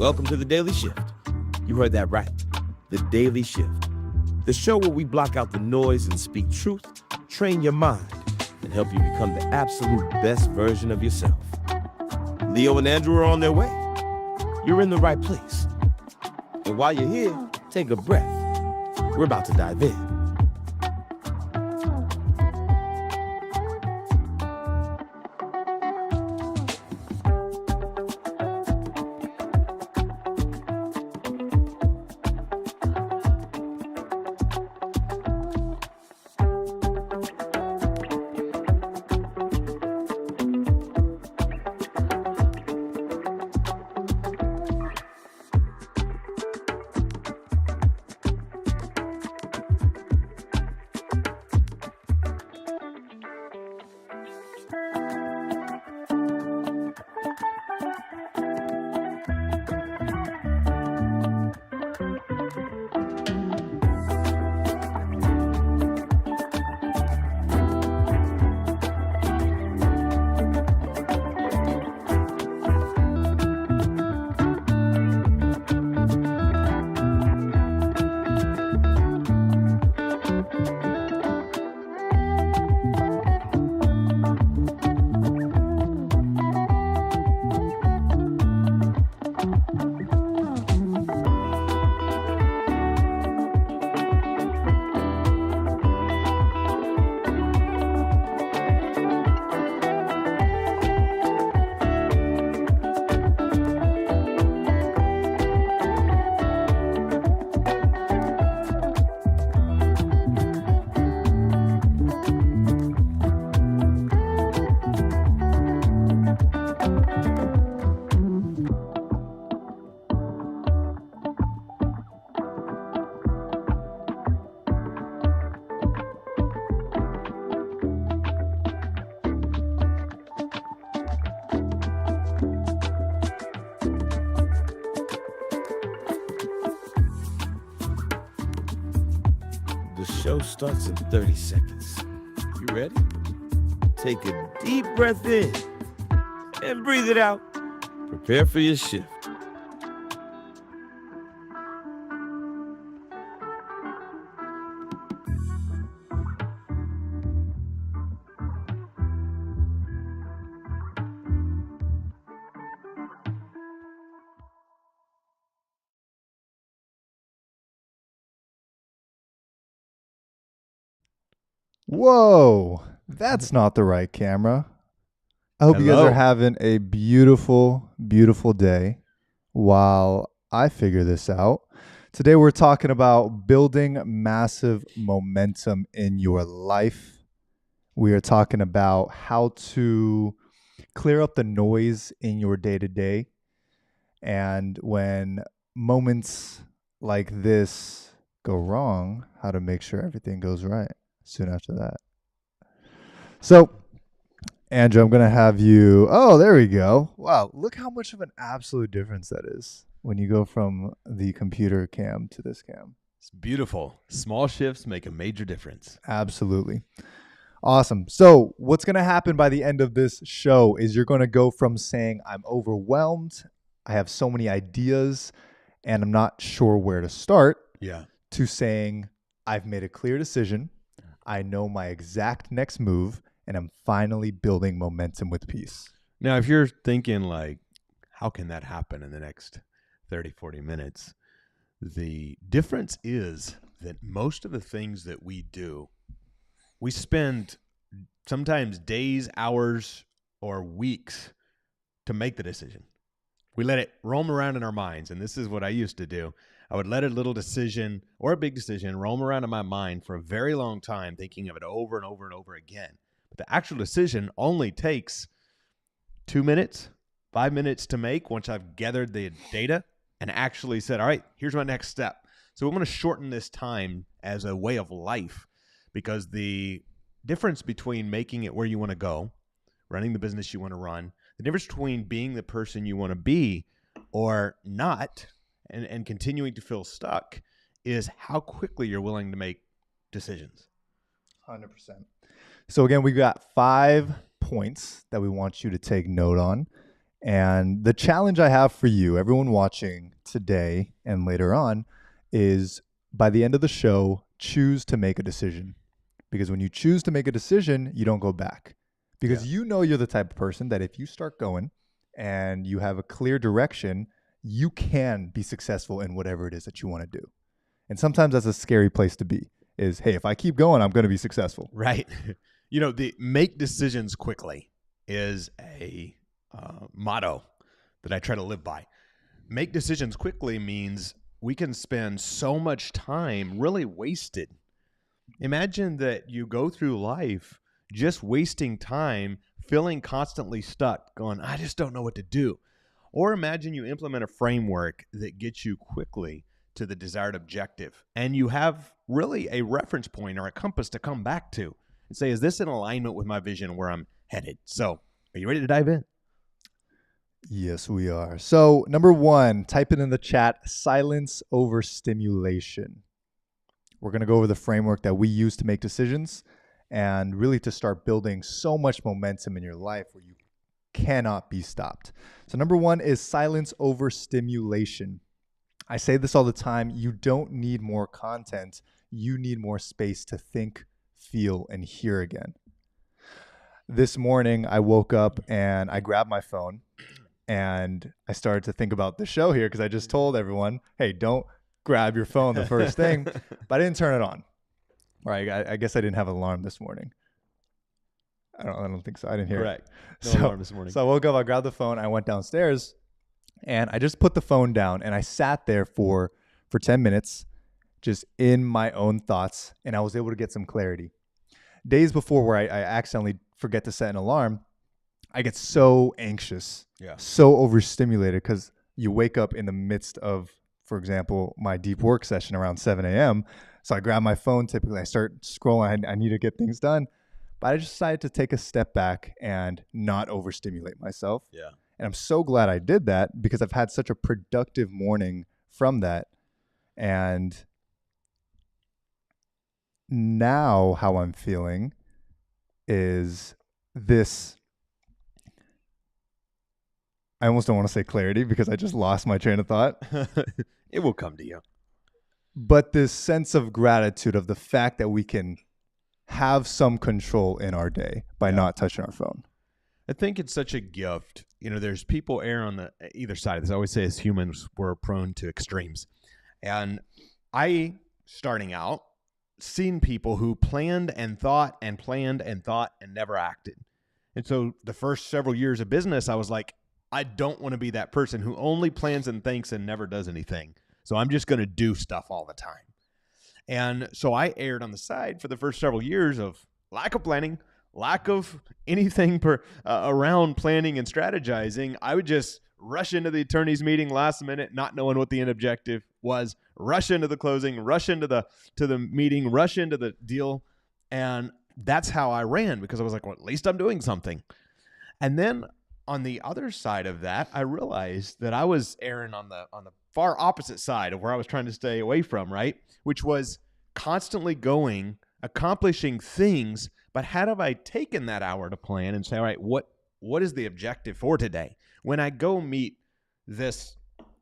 Welcome to the Daily Shift. You heard that right. The Daily Shift. The show where we block out the noise and speak truth, train your mind, and help you become the absolute best version of yourself. Leo and Andrew are on their way. You're in the right place. And while you're here, take a breath. We're about to dive in. The show starts in 30 seconds. You ready? Take a deep breath in and breathe it out. Prepare for your shift. Whoa, that's not the right camera. I hope you guys Hello. are having a beautiful, beautiful day while I figure this out. Today we're talking about building massive momentum in your life. We are talking about how to clear up the noise in your day-to-day. And when moments like this go wrong, how to make sure everything goes right soon after that. So, Andrew, I'm going to have you. Oh, there we go. Wow. Look how much of an absolute difference that is when you go from the computer cam to this cam. It's beautiful. Small shifts make a major difference. Absolutely. Awesome. So, what's going to happen by the end of this show is you're going to go from saying, I'm overwhelmed, I have so many ideas, and I'm not sure where to start, Yeah. to saying, I've made a clear decision. I know my exact next move, and I'm finally building momentum with peace. Now, if you're thinking like, how can that happen in the next 30, 40 minutes? The difference is that most of the things that we do, we spend sometimes days, hours, or weeks to make the decision. We let it roam around in our minds, and this is what I used to do. I would let a little decision or a big decision roam around in my mind for a very long time, thinking of it over and over and over again. But the actual decision only takes 2 minutes, 5 minutes to make once I've gathered the data and actually said, all right, here's my next step. So I'm going to shorten this time as a way of life, because the difference between making it where you want to go, running the business you want to run, the difference between being the person you want to be or not, and continuing to feel stuck, is how quickly you're willing to make decisions. 100%. So again, we got 5 points that we want you to take note on. And the challenge I have for you, everyone watching today and later on, is by the end of the show, choose to make a decision. Because when you choose to make a decision, you don't go back. Because you know you're the type of person that if you start going and you have a clear direction, you can be successful in whatever it is that you want to do. And sometimes that's a scary place to be is, hey, if I keep going, I'm going to be successful. Right. The make decisions quickly is a motto that I try to live by. Make decisions quickly means we can spend so much time really wasted. Imagine that you go through life just wasting time, feeling constantly stuck, going, I just don't know what to do. Or imagine you implement a framework that gets you quickly to the desired objective, and you have really a reference point or a compass to come back to and say, is this in alignment with my vision where I'm headed? So, are you ready to dive in? Yes, we are. So, number one, type it in the chat, silence over stimulation. We're going to go over the framework that we use to make decisions and really to start building so much momentum in your life where you cannot be stopped. So, number one is silence over stimulation. I say this all the time. You don't need more content. You need more space to think, feel, and hear again. This morning, I woke up and I grabbed my phone and I started to think about the show here because I just told everyone, hey, don't grab your phone the first thing, but I didn't turn it on. Right? I guess I didn't have an alarm this morning. I don't think so. I didn't hear Correct. it. No alarm this morning. So I woke up, I grabbed the phone, I went downstairs, and I just put the phone down and I sat there for 10 minutes just in my own thoughts, and I was able to get some clarity. Days before where I accidentally forget to set an alarm, I get so anxious, so overstimulated because you wake up in the midst of, for example, my deep work session around 7 a.m. So I grab my phone, typically I start scrolling, I need to get things done. But I just decided to take a step back and not overstimulate myself. Yeah. And I'm so glad I did that because I've had such a productive morning from that. And now how I'm feeling is this. I almost don't want to say clarity because I just lost my train of thought. It will come to you. But this sense of gratitude of the fact that we can have some control in our day by not touching our phone. I think it's such a gift. There's people err on the either side. As I always say, as humans, we're prone to extremes. And I, starting out, seen people who planned and thought and planned and thought and never acted. And so the first several years of business, I was like, I don't want to be that person who only plans and thinks and never does anything. So I'm just going to do stuff all the time. And so I erred on the side for the first several years of lack of planning, lack of anything around planning and strategizing. I would just rush into the attorney's meeting last minute, not knowing what the end objective was, rush into the closing, rush into the meeting, rush into the deal. And that's how I ran because I was like, well, at least I'm doing something. And then on the other side of that, I realized that I was erring on the far opposite side of where I was trying to stay away from, right? Which was constantly going, accomplishing things, but had I taken that hour to plan and say, all right, what is the objective for today? When I go meet this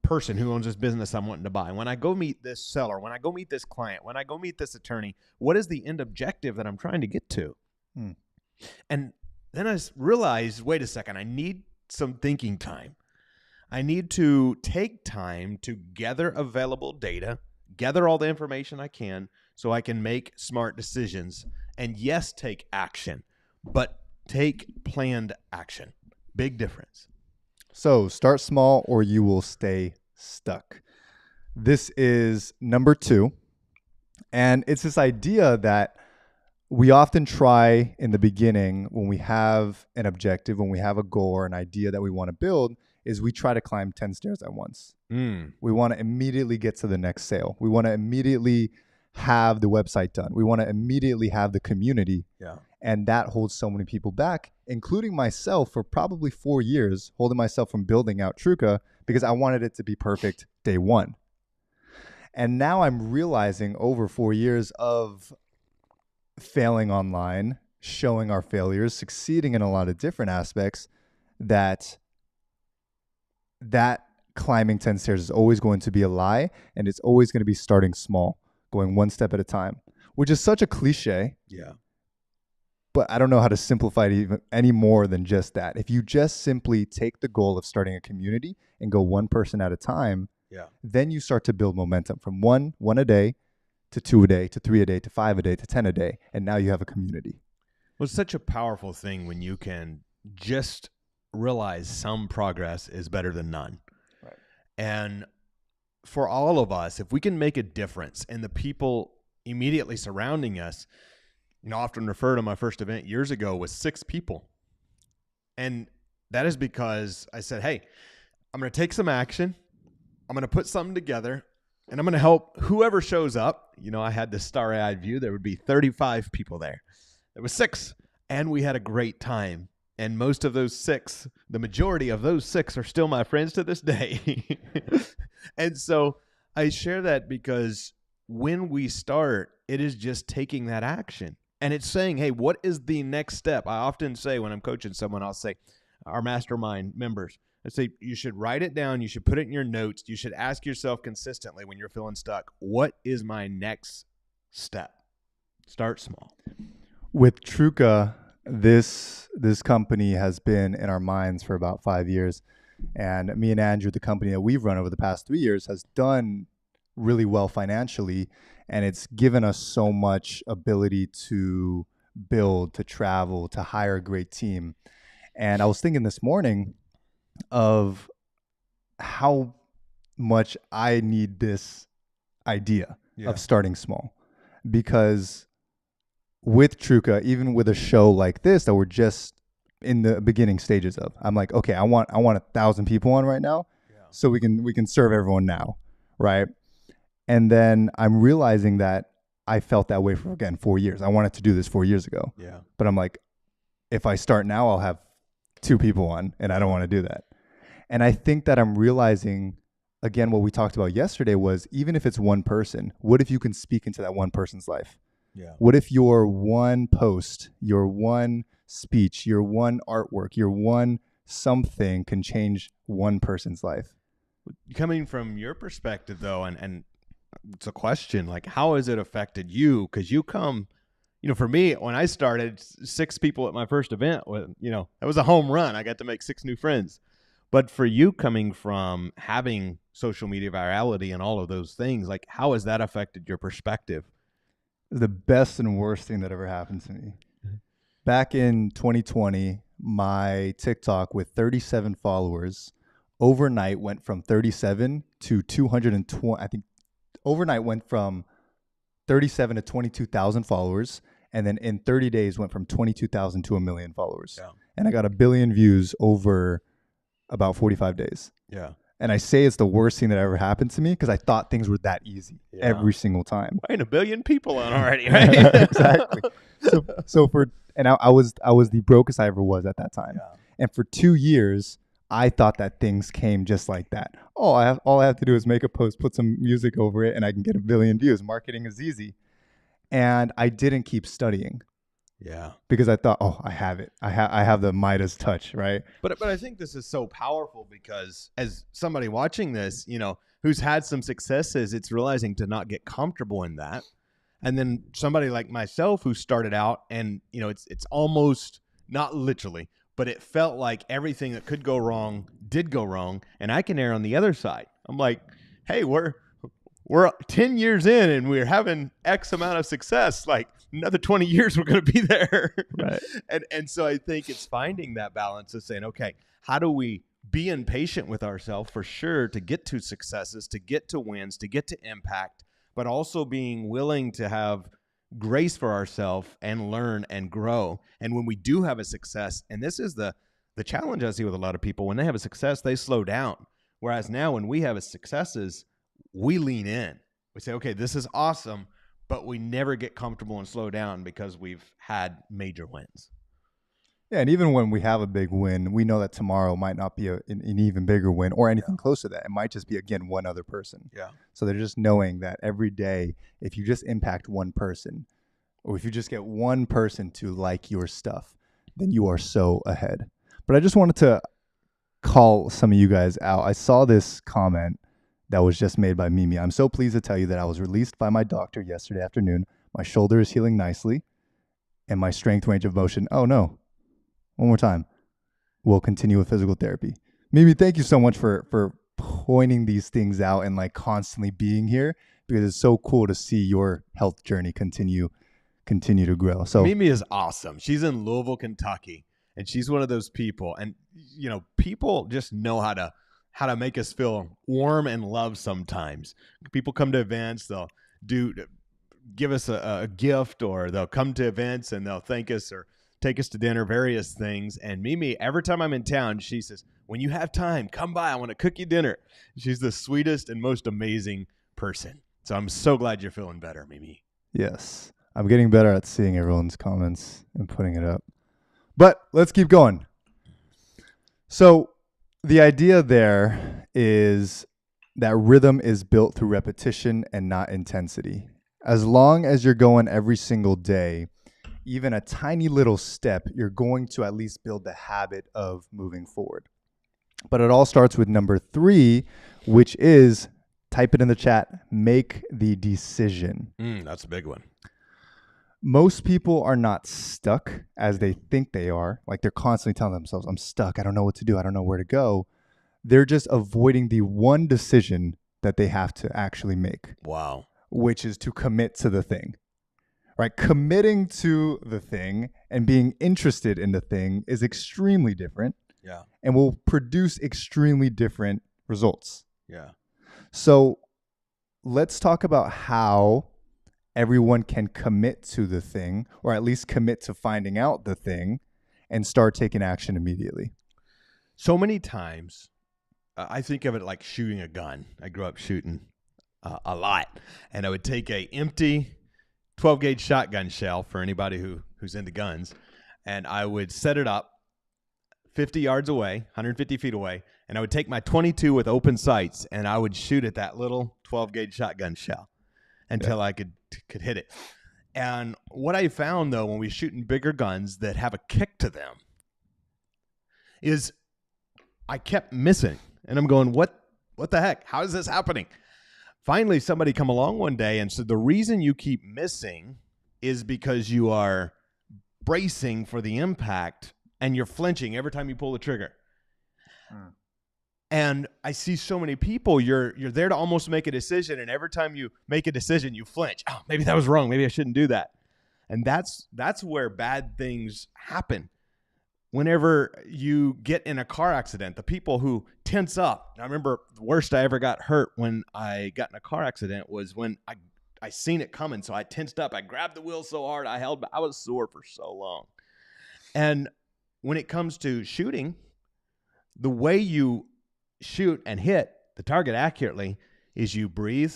person who owns this business I'm wanting to buy, when I go meet this seller, when I go meet this client, when I go meet this attorney, what is the end objective that I'm trying to get to? And then I realized, wait a second, I need some thinking time. I need to take time to gather available data, gather all the information I can so I can make smart decisions and yes, take action, but take planned action. Big difference. So start small or you will stay stuck. This is number 2. And it's this idea that we often try in the beginning when we have an objective, when we have a goal or an idea that we want to build, is we try to climb 10 stairs at once. We want to immediately get to the next sale. We want to immediately have the website done. We want to immediately have the community. Yeah. And that holds so many people back, including myself for probably 4 years, holding myself from building out Truca because I wanted it to be perfect day one. And now I'm realizing over 4 years of failing online, showing our failures, succeeding in a lot of different aspects, that that climbing 10 stairs is always going to be a lie, and it's always going to be starting small, going one step at a time, which is such a cliche. Yeah. But I don't know how to simplify it even any more than just that. If you just simply take the goal of starting a community and go one person at a time, Yeah. then you start to build momentum from one a day to 2 a day to 3 a day to 5 a day to 10 a day. And now you have a community. Well, it's such a powerful thing when you can just realize some progress is better than none. Right. And for all of us, if we can make a difference in the people immediately surrounding us, I often refer to my first event years ago with 6 people. And that is because I said, hey, I'm going to take some action. I'm going to put something together, and I'm going to help whoever shows up. I had this starry-eyed view. There would be 35 people there. There was 6, and we had a great time. And most of those 6, the majority of those 6 are still my friends to this day. And so I share that because when we start, it is just taking that action. And it's saying, hey, what is the next step? I often say when I'm coaching someone, I'll say, our mastermind members, I say, you should write it down. You should put it in your notes. You should ask yourself consistently when you're feeling stuck, what is my next step? Start small. With Truca, this company has been in our minds for about 5 years. And me and Andrew, the company that we've run over the past 3 years, has done really well financially. And it's given us so much ability to build, to travel, to hire a great team. And I was thinking this morning of how much I need this idea of starting small. Because with Truca, even with a show like this that we're just in the beginning stages of, I'm like, okay, I want 1,000 people on right now, so we can serve everyone now, right? And then I'm realizing that I felt that way for, again, 4 years. I wanted to do this 4 years ago. Yeah. But I'm like, if I start now, I'll have 2 people on, and I don't want to do that. And I think that I'm realizing, again, what we talked about yesterday was, even if it's one person, what if you can speak into that one person's life? Yeah. What if your one post, your one speech, your one artwork, your one something can change one person's life? Coming from your perspective, though, and it's a question, like, how has it affected you? Because you come, for me, when I started, 6 people at my first event, that was a home run. I got to make 6 new friends. But for you, coming from having social media virality and all of those things, like, how has that affected your perspective? The best and worst thing that ever happened to me. Back in 2020, my TikTok with 37 followers overnight went from 37 to 220. I think overnight went from 37 to 22,000 followers. And then in 30 days went from 22,000 to 1 million followers. Yeah. And I got 1 billion views over about 45 days. Yeah. And I say it's the worst thing that ever happened to me because I thought things were that easy every single time. I ain't 1 billion people on already, right? Exactly. I was the brokest I ever was at that time. Yeah. And for 2 years, I thought that things came just like that. Oh, all I have to do is make a post, put some music over it, and I can get 1 billion views. Marketing is easy. And I didn't keep studying. Yeah. Because I thought, oh, I have it. I have the Midas touch, right? But I think this is so powerful because as somebody watching this, who's had some successes, it's realizing to not get comfortable in that. And then somebody like myself who started out and, it's almost not literally, but it felt like everything that could go wrong did go wrong. And I can err on the other side. I'm like, hey, we're 10 years in and we're having X amount of success. Like another 20 years, we're going to be there. Right. And so I think it's finding that balance of saying, okay, how do we be impatient with ourselves for sure to get to successes, to get to wins, to get to impact, but also being willing to have grace for ourselves and learn and grow. And when we do have a success, and this is the challenge I see with a lot of people, when they have a success, they slow down. Whereas now when we have a successes, we lean in. We say, okay, this is awesome, but we never get comfortable and slow down because we've had major wins. Yeah, and even when we have a big win, we know that tomorrow might not be an even bigger win or anything close to that. It might just be, again, one other person. Yeah. So they're just knowing that every day, if you just impact one person, or if you just get one person to like your stuff, then you are so ahead. But I just wanted to call some of you guys out. I saw this comment that was just made by Mimi. I'm so pleased to tell you that I was released by my doctor yesterday afternoon. My shoulder is healing nicely and my strength range of motion. Oh no. One more time. We'll continue with physical therapy. Mimi, thank you so much for pointing these things out and like constantly being here, because it's so cool to see your health journey continue to grow. So Mimi is awesome. She's in Louisville, Kentucky, and she's one of those people. And you know, people just know how to make us feel warm and loved. Sometimes people come to events, they'll give us a gift, or they'll come to events and they'll thank us or take us to dinner, various things. And Mimi, every time I'm in town, she says, when you have time, come by. I want to cook you dinner. She's the sweetest and most amazing person. So I'm so glad you're feeling better, Mimi. yes, I'm getting better at seeing everyone's comments and putting it up. But let's keep going. So the idea there is that rhythm is built through repetition and not intensity. As long as you're going every single day, even a tiny little step, you're going to at least build the habit of moving forward. But it all starts with number 3, which is, type it in the chat, make the decision. That's a big one. Most people are not stuck as they think they are. Like they're constantly telling themselves, I'm stuck. I don't know what to do. I don't know where to go. They're just avoiding the one decision that they have to actually make. Wow. Which is to commit to the thing. Right? Committing to the thing and being interested in the thing is extremely different. Yeah. And will produce extremely different results. Yeah. So let's talk about how everyone can commit to the thing, or at least commit to finding out the thing and start taking action immediately. So many times, I think of it like shooting a gun. I grew up shooting a lot, and I would take a empty 12-gauge shotgun shell, for anybody who's into guns, and I would set it up 50 yards away, 150 feet away, and I would take my 22 with open sights, and I would shoot at that little 12-gauge shotgun shell until I could hit it. And what I found, though, when we shoot in bigger guns that have a kick to them, is I kept missing. And I'm going, what the heck? How is this happening? Finally, somebody come along one day and said, the reason you keep missing is because you are bracing for the impact and you're flinching every time you pull the trigger. And I see so many people, you're there to almost make a decision, and every time you make a decision, you flinch. Oh, maybe that was wrong. Maybe I shouldn't do that. And that's where bad things happen. Whenever you get in a car accident, the people who tense up. I remember the worst I ever got hurt when I got in a car accident was when I seen it coming. So I tensed up. I grabbed the wheel so hard. I was sore for so long. And when it comes to shooting, the way you shoot and hit the target accurately is you breathe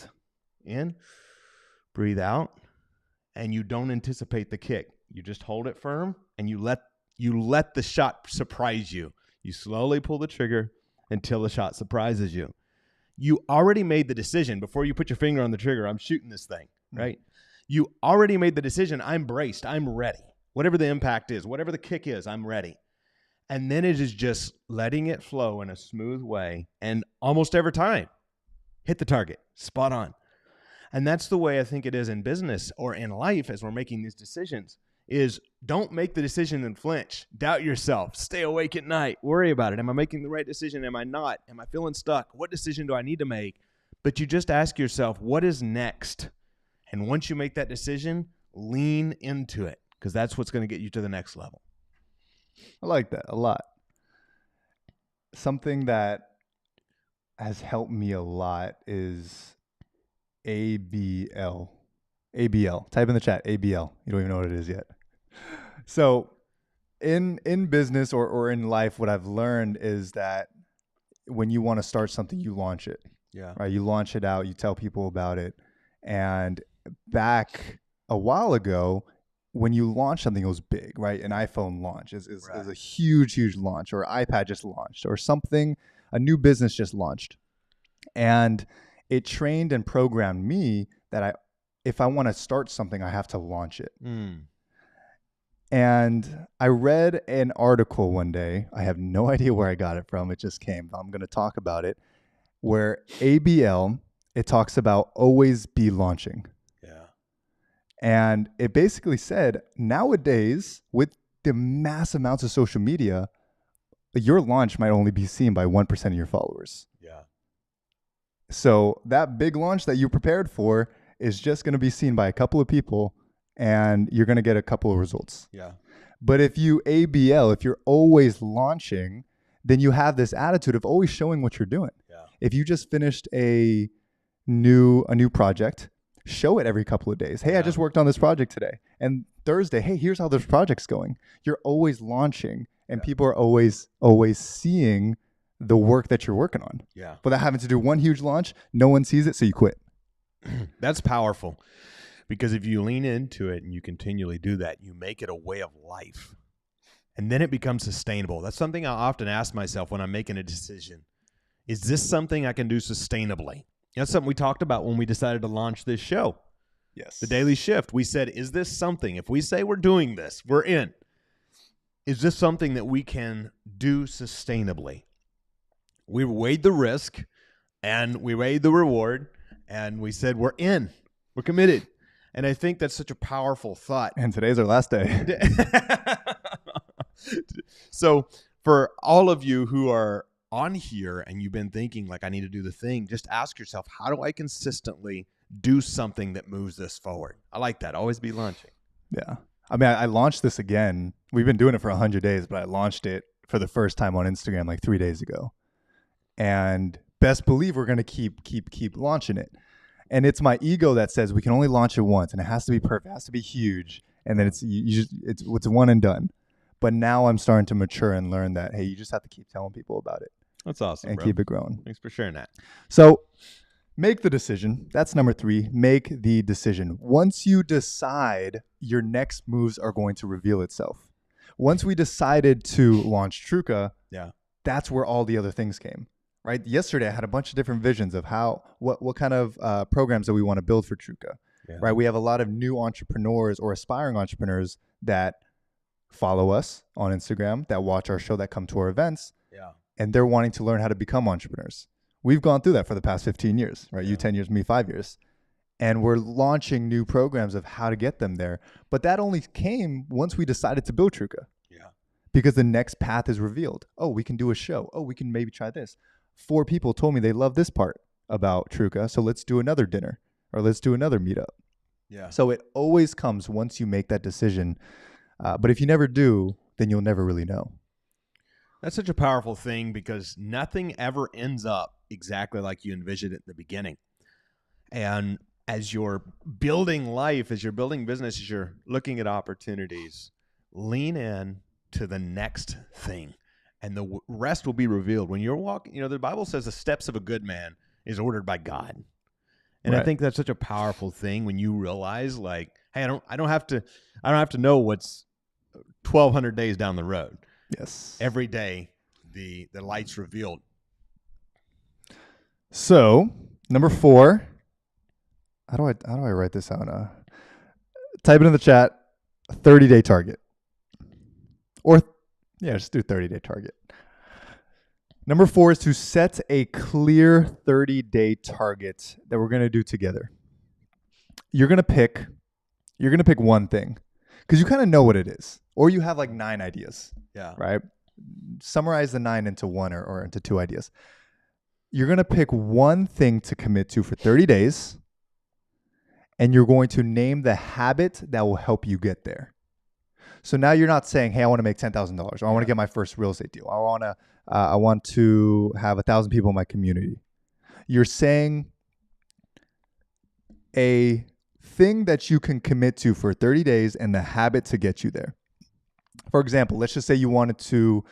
in, breathe out, and you don't anticipate the kick. You just hold it firm and you let the shot surprise you. You slowly pull the trigger until the shot surprises you. You already made the decision before you put your finger on the trigger. I'm shooting this thing, right? You already made the decision. I'm braced. I'm ready. Whatever the impact is, whatever the kick is, I'm ready. And then it is just letting it flow in a smooth way. And almost every time, hit the target, spot on. And that's the way I think it is in business or in life as we're making these decisions, is don't make the decision and flinch. Doubt yourself. Stay awake at night. Worry about it. Am I making the right decision? Am I not? Am I feeling stuck? What decision do I need to make? But you just ask yourself, what is next? And once you make that decision, lean into it, because that's what's going to get you to the next level. I like that a lot. Something that has helped me a lot is ABL. ABL. Type in the chat, ABL. You don't even know what it is yet. So in business or in life, what I've learned is that when you want to start something, you launch it. Yeah. Right? You launch it out, you tell people about it. And back a while ago, when you launch something, it was big, right? An iPhone launch is a huge launch, or iPad just launched, or something, a new business just launched. And it trained and programmed me that if I want to start something, I have to launch it. And I read an article one day. I have no idea where I got it from. It just came. I'm going to talk about it. Where ABL, it talks about always be launching. Yeah. And it basically said nowadays, with the mass amounts of social media, your launch might only be seen by 1% of your followers. Yeah. So that big launch that you prepared for is just going to be seen by a couple of people, and you're going to get a couple of results. Yeah. But if you ABL, if you're always launching, then you have this attitude of always showing what you're doing. Yeah. If you just finished a new project, show it every couple of days. Hey, I just worked on this project today. And Thursday, hey, here's how this project's going. You're always launching, and people are always seeing the work that you're working on. Yeah. Without having to do one huge launch, no one sees it, so you quit. That's powerful, because if you lean into it and you continually do that, you make it a way of life, and then it becomes sustainable. That's something I often ask myself when I'm making a decision. Is this something I can do sustainably? That's something we talked about when we decided to launch this show, Yes. The Daily Shift. We said, is this something, if we say we're doing this, we're in. Is this something that we can do sustainably? We weighed the risk and we weighed the reward, and we said, we're in, we're committed. And I think that's such a powerful thought. And today's our last day. So for all of you who are on here and you've been thinking like, I need to do the thing, just ask yourself, how do I consistently do something that moves this forward? I like that. Always be launching. Yeah. I mean, I launched this again. We've been doing it for 100 days, but I launched it for the first time on Instagram like 3 days ago. And best believe we're going to keep launching it. And it's my ego that says we can only launch it once, and it has to be perfect, it has to be huge, and then it's one and done. But now I'm starting to mature and learn that, hey, you just have to keep telling people about it. That's awesome, and bro. keep it growing. Thanks for sharing that. So make the decision. That's number 3. Make the decision. Once you decide, your next moves are going to reveal itself. Once we decided to launch Truka, that's where all the other things came. Right. Yesterday, I had a bunch of different visions of what kind of programs that we want to build for Truka. Yeah. Right. We have a lot of new entrepreneurs or aspiring entrepreneurs that follow us on Instagram, that watch our show, that come to our events. Yeah. And they're wanting to learn how to become entrepreneurs. We've gone through that for the past 15 years, right? Yeah. You 10 years, me 5 years. And we're launching new programs of how to get them there. But that only came once we decided to build Truka. Yeah. Because the next path is revealed. Oh, we can do a show. Oh, we can maybe try this. 4 people told me they love this part about Truka, so let's do another dinner or let's do another meetup. Yeah. So it always comes once you make that decision. But if you never do, then you'll never really know. That's such a powerful thing, because nothing ever ends up exactly like you envisioned it in the beginning. And as you're building life, as you're building business, as you're looking at opportunities, lean in to the next thing. And the rest will be revealed. When you're walking, the Bible says the steps of a good man is ordered by God. And right. I think that's such a powerful thing when you realize, like, hey, I don't have to know what's 1,200 days down the road. Yes. Every day the light's revealed. So, number 4, how do I write this out? Type it in the chat, 30-day target. Or just do 30-day target. Number 4 is to set a clear 30-day target that we're going to do together. You're going to pick one thing, because you kind of know what it is, or you have like 9 ideas. Yeah. Right? Summarize the 9 into 1 or into 2 ideas. You're going to pick one thing to commit to for 30 days, and you're going to name the habit that will help you get there. So now you're not saying, hey, I want to make $10,000, or I want to get my first real estate deal. I want to have 1,000 people in my community. You're saying a thing that you can commit to for 30 days and the habit to get you there. For example, let's just say you wanted to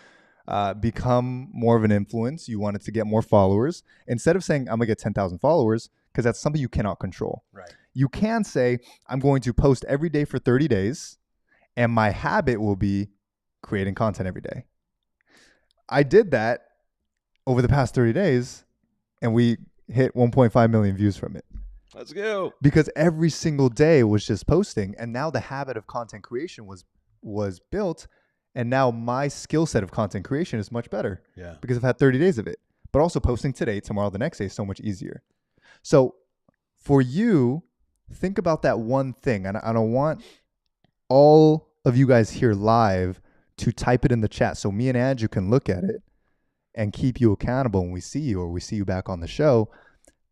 become more of an influence. You wanted to get more followers. Instead of saying, I'm going to get 10,000 followers, because that's something you cannot control. Right. You can say, I'm going to post every day for 30 days. And my habit will be creating content every day. I did that over the past 30 days, and we hit 1.5 million views from it. Let's go. Because every single day was just posting, and now the habit of content creation was was built. And now my skill set of content creation is much better Yeah. because I've had 30 days of it. But also posting today, tomorrow, the next day is so much easier. So for you, think about that one thing. And I don't want all of you guys here live to type it in the chat so me and Andrew can look at it and keep you accountable when we see you or we see you back on the show.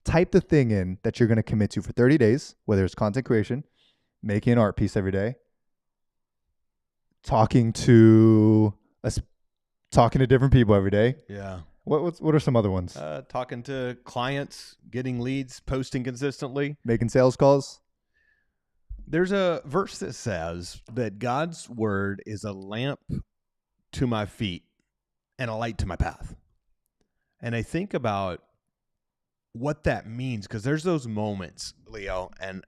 Type the thing in that you're going to commit to for 30 days, whether it's content creation, making an art piece every day, talking to different people every day. Yeah. What are some other ones? Talking to clients, getting leads, posting consistently. Making sales calls. There's a verse that says that God's word is a lamp to my feet and a light to my path. And I think about what that means, because there's those moments, Leo, and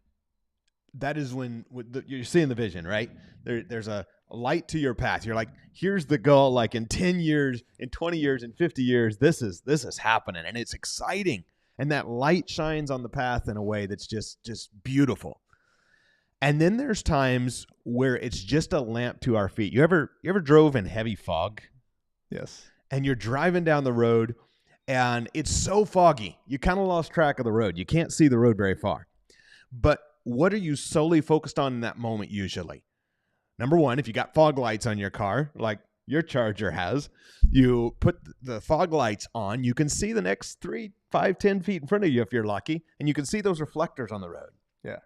that is when you're seeing the vision, right? There's a light to your path. You're like, here's the goal. Like in 10 years, in 20 years, in 50 years, this is happening, and it's exciting. And that light shines on the path in a way that's just beautiful. And then there's times where it's just a lamp to our feet. You ever drove in heavy fog? Yes. And you're driving down the road, and it's so foggy, you kind of lost track of the road. You can't see the road very far. But what are you solely focused on in that moment usually? Number one, if you got fog lights on your car, like your Charger has, you put the fog lights on, you can see the next 3, 5, 10 feet in front of you if you're lucky, and you can see those reflectors on the road. Yeah.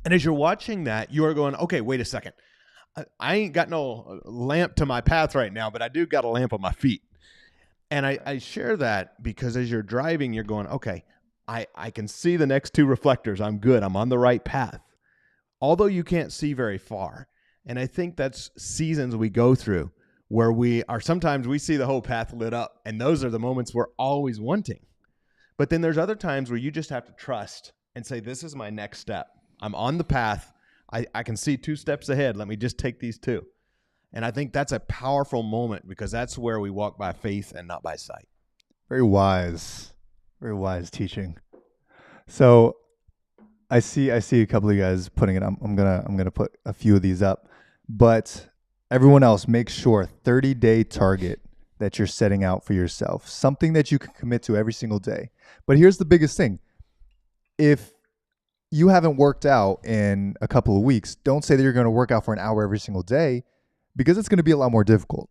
And as you're watching that, you are going, okay, wait a second. I ain't got no lamp to my path right now, but I do got a lamp on my feet. And I share that because as you're driving, you're going, okay, I can see the next 2 reflectors. I'm good. I'm on the right path. Although you can't see very far. And I think that's seasons we go through where sometimes we see the whole path lit up, and those are the moments we're always wanting. But then there's other times where you just have to trust and say, this is my next step. I'm on the path. I can see 2 steps ahead. Let me just take these 2. And I think that's a powerful moment because that's where we walk by faith and not by sight. Very wise teaching. So I see a couple of you guys putting it. I'm gonna put a few of these up, but everyone else, make sure 30-day target that you're setting out for yourself, something that you can commit to every single day. But here's the biggest thing: if you haven't worked out in a couple of weeks, don't say that you're going to work out for an hour every single day, because it's going to be a lot more difficult.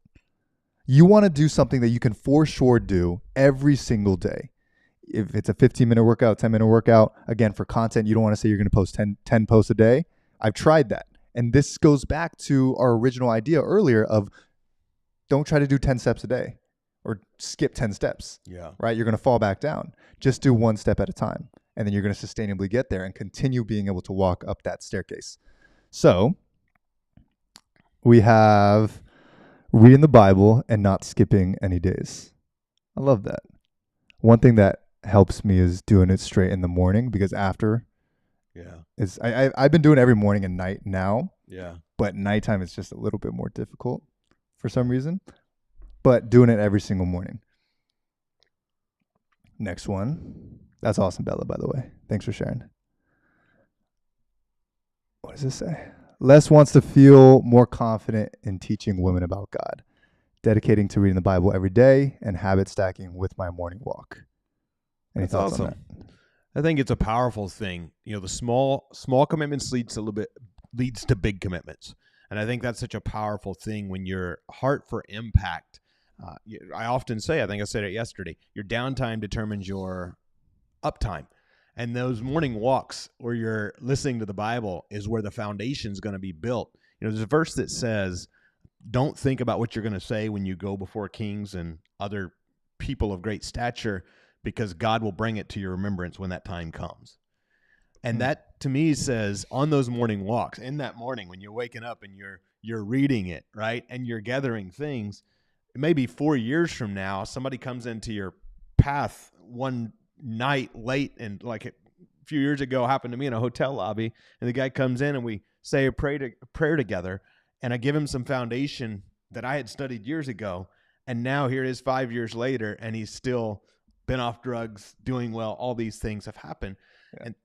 You want to do something that you can for sure do every single day. If it's a 15-minute workout, 10-minute workout, again, for content, you don't want to say you're going to post 10 posts a day. I've tried that. And this goes back to our original idea earlier of don't try to do 10 steps a day or skip 10 steps. Yeah. Right? You're going to fall back down. Just do 1 step at a time. And then you're going to sustainably get there and continue being able to walk up that staircase. So we have reading the Bible and not skipping any days. I love that. One thing that helps me is doing it straight in the morning, because after I've been doing it every morning and night now. Yeah. But nighttime is just a little bit more difficult for some reason. But doing it every single morning. Next one. That's awesome, Bella, by the way. Thanks for sharing. What does this say? Les wants to feel more confident in teaching women about God, dedicating to reading the Bible every day, and habit stacking with my morning walk. Any thoughts on that? I think it's a powerful thing. The small commitments leads to big commitments. And I think that's such a powerful thing when your heart for impact. I often say, I think I said it yesterday, your downtime determines your uptime. And those morning walks where you're listening to the Bible is where the foundation is going to be built. There's a verse that says, don't think about what you're going to say when you go before kings and other people of great stature, because God will bring it to your remembrance when that time comes. And that to me says on those morning walks, in that morning when you're waking up and you're reading it, right? And you're gathering things, maybe 4 years from now, somebody comes into your path one night late, and like a few years ago happened to me in a hotel lobby, and the guy comes in and we say a prayer together, and I give him some foundation that I had studied years ago, and now here it is 5 years later, and he's still been off drugs, doing well. All these things have happened. Yeah. And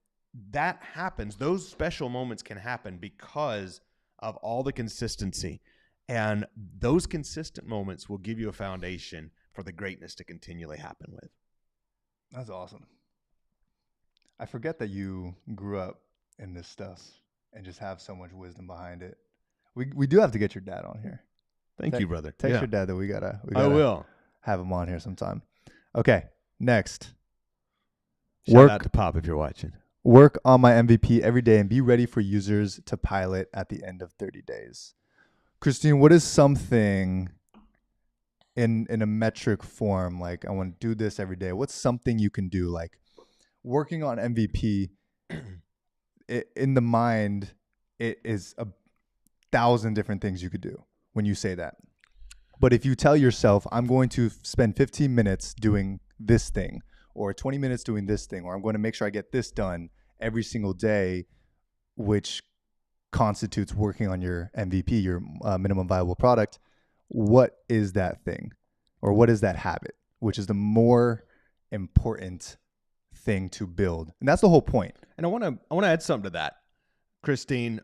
that happens. Those special moments can happen because of all the consistency. And those consistent moments will give you a foundation for the greatness to continually happen with. That's awesome. I forget that you grew up in this stuff and just have so much wisdom behind it. We do have to get your dad on here. Thank you, brother. Text your dad that we gotta I will. have him on here sometime. Okay, next. Shout out to Pop if you're watching. Work on my MVP every day and be ready for users to pilot at the end of 30 days. Christine, what is something in a metric form, like I want to do this every day? What's something you can do? Like working on MVP, in the mind, it is 1,000 different things you could do when you say that. But if you tell yourself, I'm going to spend 15 minutes doing this thing, or 20 minutes doing this thing, or I'm going to make sure I get this done every single day, which constitutes working on your MVP, your minimum viable product, what is that thing? Or what is that habit? Which is the more important thing to build. And that's the whole point. And I want to add something to that, Christine,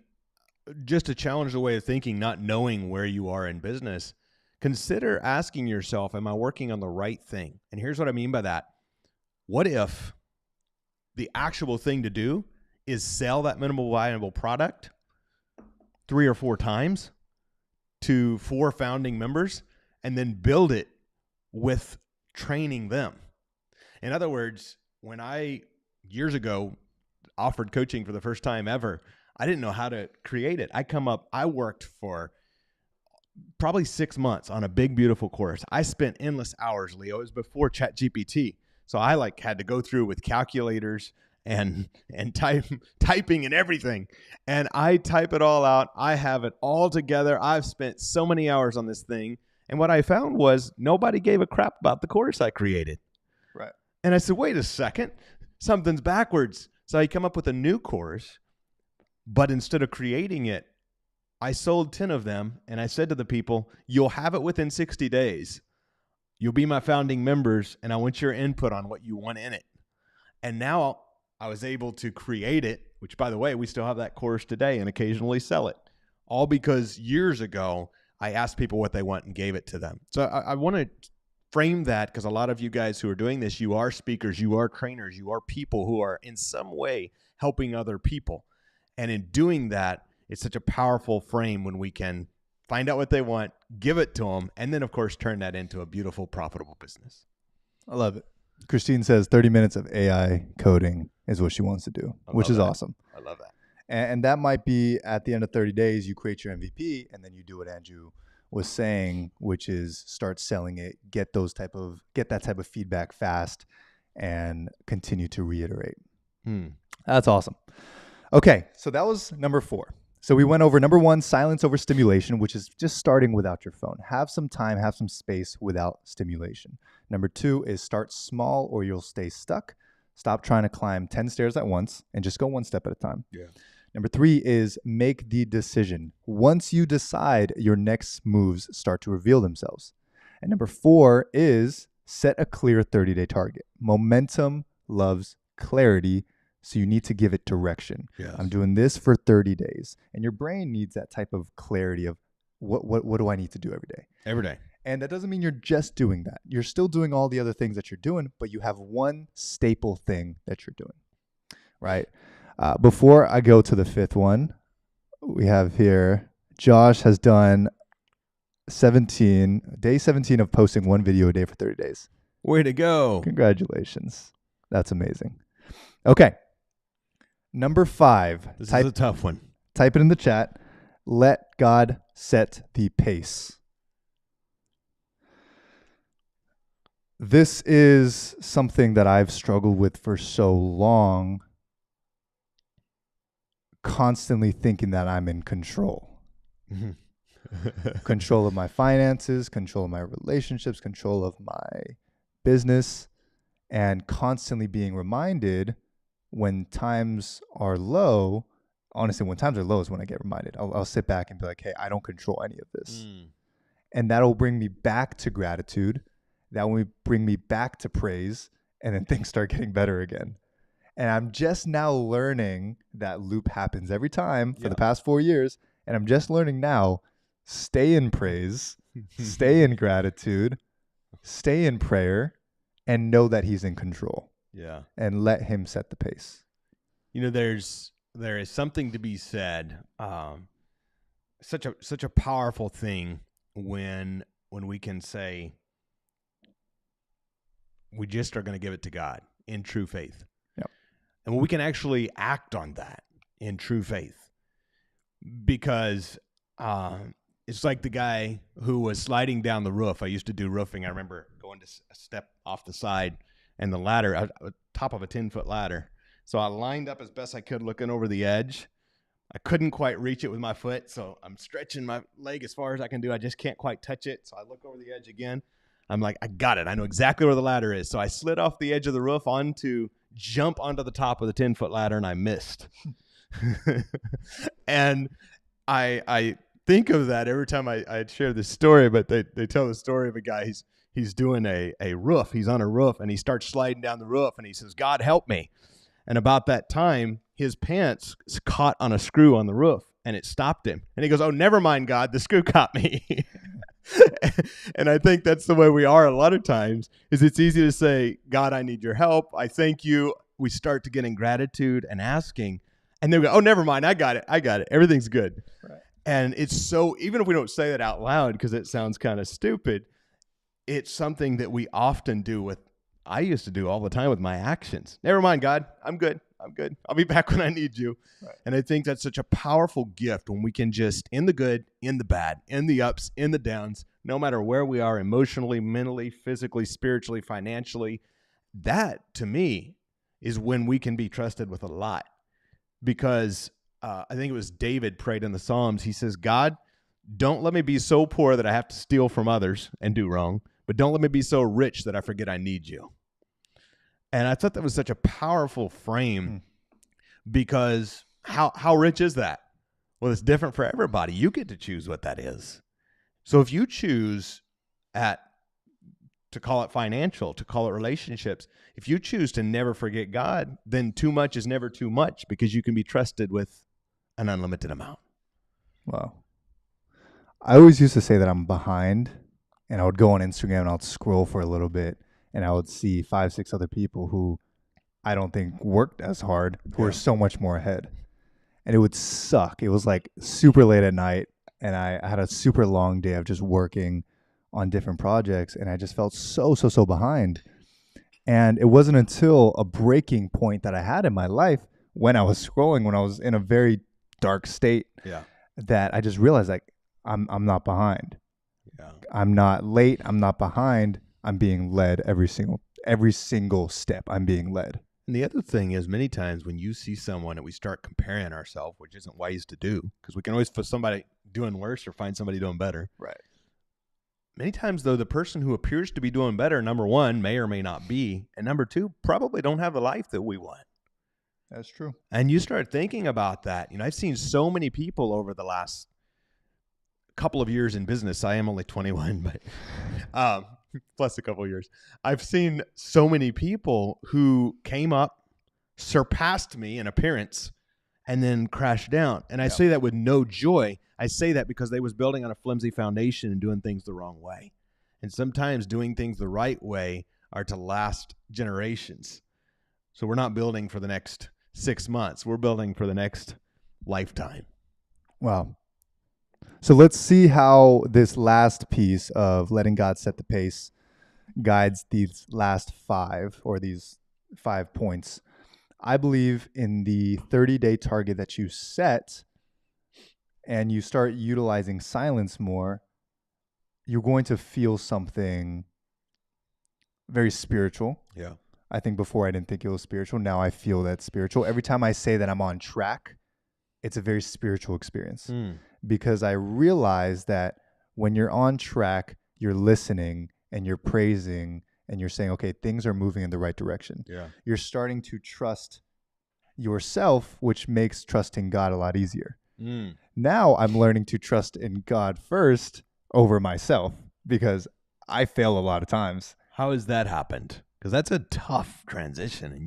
just to challenge the way of thinking, not knowing where you are in business. Consider asking yourself, am I working on the right thing? And here's what I mean by that. What if the actual thing to do is sell that minimal viable product 3 or 4 times to 4 founding members and then build it with training them? In other words, when I years ago offered coaching for the first time ever, I didn't know how to create it. I worked for probably 6 months on a big, beautiful course. I spent endless hours, Leo. It was before ChatGPT. So I had to go through with calculators and typing and everything. And I type it all out. I have it all together. I've spent so many hours on this thing. And what I found was nobody gave a crap about the course I created. Right. And I said, wait a second, something's backwards. So I come up with a new course, but instead of creating it, I sold 10 of them. And I said to the people, you'll have it within 60 days. You'll be my founding members, and I want your input on what you want in it. And now I was able to create it, which, by the way, we still have that course today and occasionally sell it, all because years ago I asked people what they want and gave it to them. So I want to frame that because a lot of you guys who are doing this, you are speakers, you are trainers, you are people who are in some way helping other people. And in doing that, it's such a powerful frame when we can find out what they want, give it to them, and then, of course, turn that into a beautiful, profitable business. I love it. Christine says 30 minutes of AI coding is what she wants to do, which is awesome. I love that. And that might be at the end of 30 days, you create your MVP, and then you do what Andrew was saying, which is start selling it, get that type of feedback fast, and continue to reiterate. That's awesome. Okay, so that was number 4. So we went over number 1, silence over stimulation, which is just starting without your phone. Have some time, have some space without stimulation. Number 2 is start small or you'll stay stuck. Stop trying to climb 10 stairs at once and just go one step at a time. Yeah. Number 3 is make the decision. Once you decide, your next moves start to reveal themselves. And number 4 is set a clear 30-day target. Momentum loves clarity. So you need to give it direction. Yes. I'm doing this for 30 days. And your brain needs that type of clarity of what do I need to do every day? Every day. And that doesn't mean you're just doing that. You're still doing all the other things that you're doing, but you have one staple thing that you're doing, right? Before I go to the 5th one, we have here, Josh has done day 17 of posting 1 video a day for 30 days. Way to go. Congratulations. That's amazing. Okay. Number 5. This is a tough one. Type it in the chat. Let God set the pace. This is something that I've struggled with for so long, constantly thinking that I'm in control. Control of my finances, control of my relationships, control of my business, and constantly being reminded when times are low. Honestly, when times are low is when I get reminded. I'll sit back and be like, hey, I don't control any of this. And that'll bring me back to gratitude. That will bring me back to praise. And then things start getting better again. And I'm just now learning that loop happens every time for the past 4 years. And I'm just learning now, stay in praise, stay in gratitude, stay in prayer, and know that he's in control Yeah. and let him set the pace. You know, there is something to be said. Such a powerful thing when we can say we just are going to give it to God in true faith. Yep. And when we can actually act on that in true faith. Because it's like the guy who was sliding down the roof. I used to do roofing. I remember going to step off the side and the ladder, top of a 10-foot ladder. So I lined up as best I could looking over the edge. I couldn't quite reach it with my foot, so I'm stretching my leg as far as I can do. I just can't quite touch it. So I look over the edge again. I'm like, I got it. I know exactly where the ladder is. So I slid off the edge of the roof jump onto the top of the 10-foot ladder, and I missed. And I think of that every time I share this story, but they tell the story of a guy. He's doing a roof. He's on a roof, and he starts sliding down the roof, and he says, God, help me. And about that time, his pants caught on a screw on the roof, and it stopped him. And he goes, oh, never mind, God, the screw caught me. And I think that's the way we are a lot of times, is it's easy to say, God, I need your help. I thank you. We start to get in gratitude and asking, and then we go, oh, never mind. I got it. Everything's good. Right. And it's so, even if we don't say that out loud because it sounds kind of stupid, it's something that we often do I used to do all the time with my actions. Never mind, God. I'm good. I'll be back when I need you. Right. And I think that's such a powerful gift when we can just, in the good, in the bad, in the ups, in the downs, no matter where we are emotionally, mentally, physically, spiritually, financially, that to me is when we can be trusted with a lot. Because I think it was David prayed in the Psalms. He says, God, don't let me be so poor that I have to steal from others and do wrong, but don't let me be so rich that I forget I need you. And I thought that was such a powerful frame because how rich is that? Well, it's different for everybody. You get to choose what that is. So if you choose to call it financial, to call it relationships, if you choose to never forget God, then too much is never too much because you can be trusted with an unlimited amount. Wow. I always used to say that I'm behind, and I would go on Instagram and I'd scroll for a little bit, and I would see 5, 6 other people who I don't think worked as hard, who are so much more ahead. And it would suck. It was like super late at night, and I had a super long day of just working on different projects, and I just felt so behind. And it wasn't until a breaking point that I had in my life when I was scrolling, when I was in a very dark state, that I just realized, like, I'm not behind. Yeah. I'm not late. I'm not behind. I'm being led every single step. I'm being led. And the other thing is, many times when you see someone and we start comparing ourselves, which isn't wise to do, because we can always put somebody doing worse or find somebody doing better. Right. Many times, though, the person who appears to be doing better, number one, may or may not be, and number two, probably don't have the life that we want. That's true. And you start thinking about that. You know, I've seen so many people over the last couple of years in business. I am only 21, but plus a couple of years. I've seen so many people who came up, surpassed me in appearance, and then crashed down. And I say that with no joy. I say that because they was building on a flimsy foundation and doing things the wrong way. And sometimes doing things the right way are to last generations. So we're not building for the next 6 months. We're building for the next lifetime. Wow. So let's see how this last piece of letting God set the pace guides these last 5 or these 5 points. I believe in the 30-day target that you set and you start utilizing silence more, you're going to feel something very spiritual. Yeah. I think before I didn't think it was spiritual. Now I feel that spiritual. Every time I say that I'm on track, it's a very spiritual experience because I realize that when you're on track, you're listening and you're praising and you're saying, okay, things are moving in the right direction. Yeah. You're starting to trust yourself, which makes trusting God a lot easier. Now I'm learning to trust in God first over myself because I fail a lot of times. How has that happened? Because that's a tough transition, and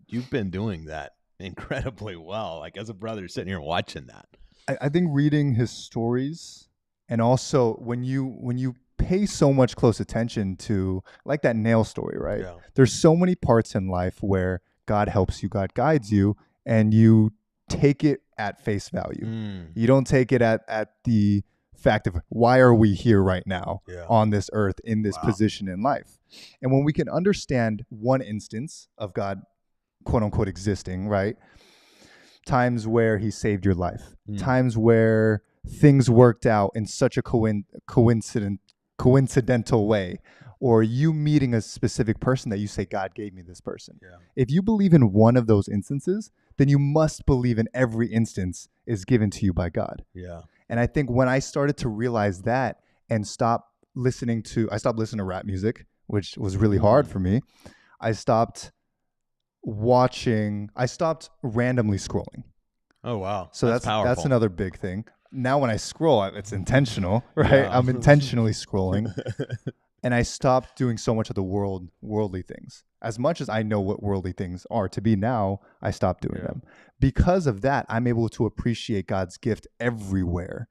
you've been doing that incredibly well. Like, as a brother sitting here watching that. I think reading his stories, and also when you pay so much close attention to, like, that nail story, right? Yeah. There's so many parts in life where God helps you, God guides you, and you take it at face value. Mm. You don't take it at the fact of why are we here right now Yeah. on this earth in this Wow. position in life. And when we can understand one instance of God, quote unquote, existing, right? Times where he saved your life, Mm. times where things worked out in such a coincidental way, or you meeting a specific person that you say, God gave me this person. Yeah. If you believe in one of those instances, then you must believe in every instance is given to you by God. Yeah. And I think when I started to realize that and I stopped listening to rap music, which was really hard for me. I stopped randomly scrolling. Oh wow. So that's powerful. that's another big thing. Now when I scroll, it's intentional, right? Yeah. I'm intentionally scrolling, and I stopped doing so much of the worldly things. As much as I know what worldly things are to be now, I stopped doing Yeah. them. Because of that, I'm able to appreciate God's gift everywhere.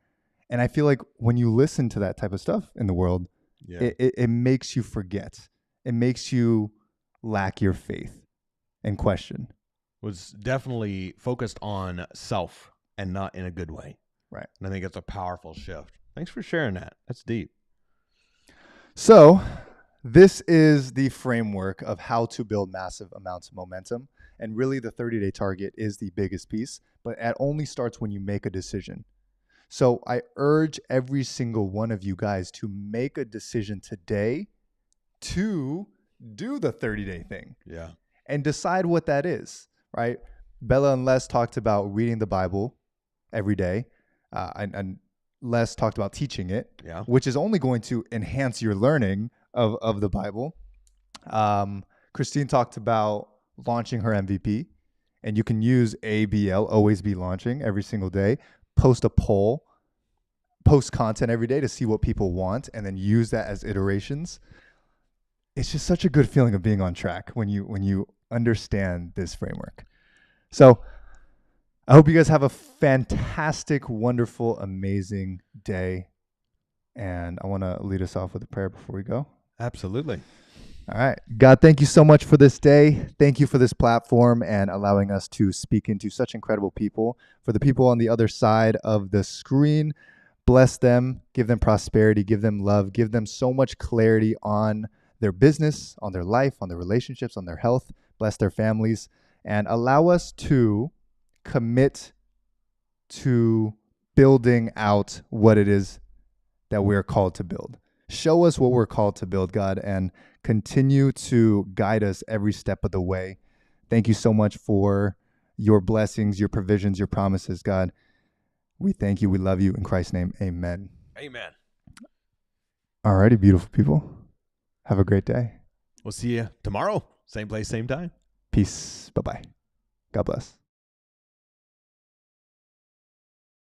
And I feel like when you listen to that type of stuff in the world, Yeah. it makes you forget. It makes you lack your faith and question. Was definitely focused on self and not in a good way. Right. And I think it's a powerful shift. Thanks for sharing that. That's deep. So, this is the framework of how to build massive amounts of momentum. And really, the 30-day target is the biggest piece, but it only starts when you make a decision. So, I urge every single one of you guys to make a decision today to do the 30-day thing Yeah. and decide what that is, right? Bella and Les talked about reading the Bible every day, and Les talked about teaching it, Yeah. which is only going to enhance your learning of the Bible. Christine talked about launching her MVP, and you can use ABL, always be launching, every single day. Post a poll, post content every day to see what people want, and then use that as iterations. It's just such a good feeling of being on track when you understand this framework. So I hope you guys have a fantastic, wonderful, amazing day. And I want to lead us off with a prayer before we go. Absolutely. All right. God, thank you so much for this day. Thank you for this platform and allowing us to speak into such incredible people. For the people on the other side of the screen, bless them, give them prosperity, give them love, give them so much clarity on their business, on their life, on their relationships, on their health. Bless their families, and allow us to commit to building out what it is that we're called to build. Show us what we're called to build, God, and continue to guide us every step of the way. Thank you so much for your blessings, your provisions, your promises, God. We thank you. We love you. In Christ's name, amen. Amen. All righty, beautiful people. Have a great day. We'll see you tomorrow. Same place, same time. Peace. Bye-bye. God bless.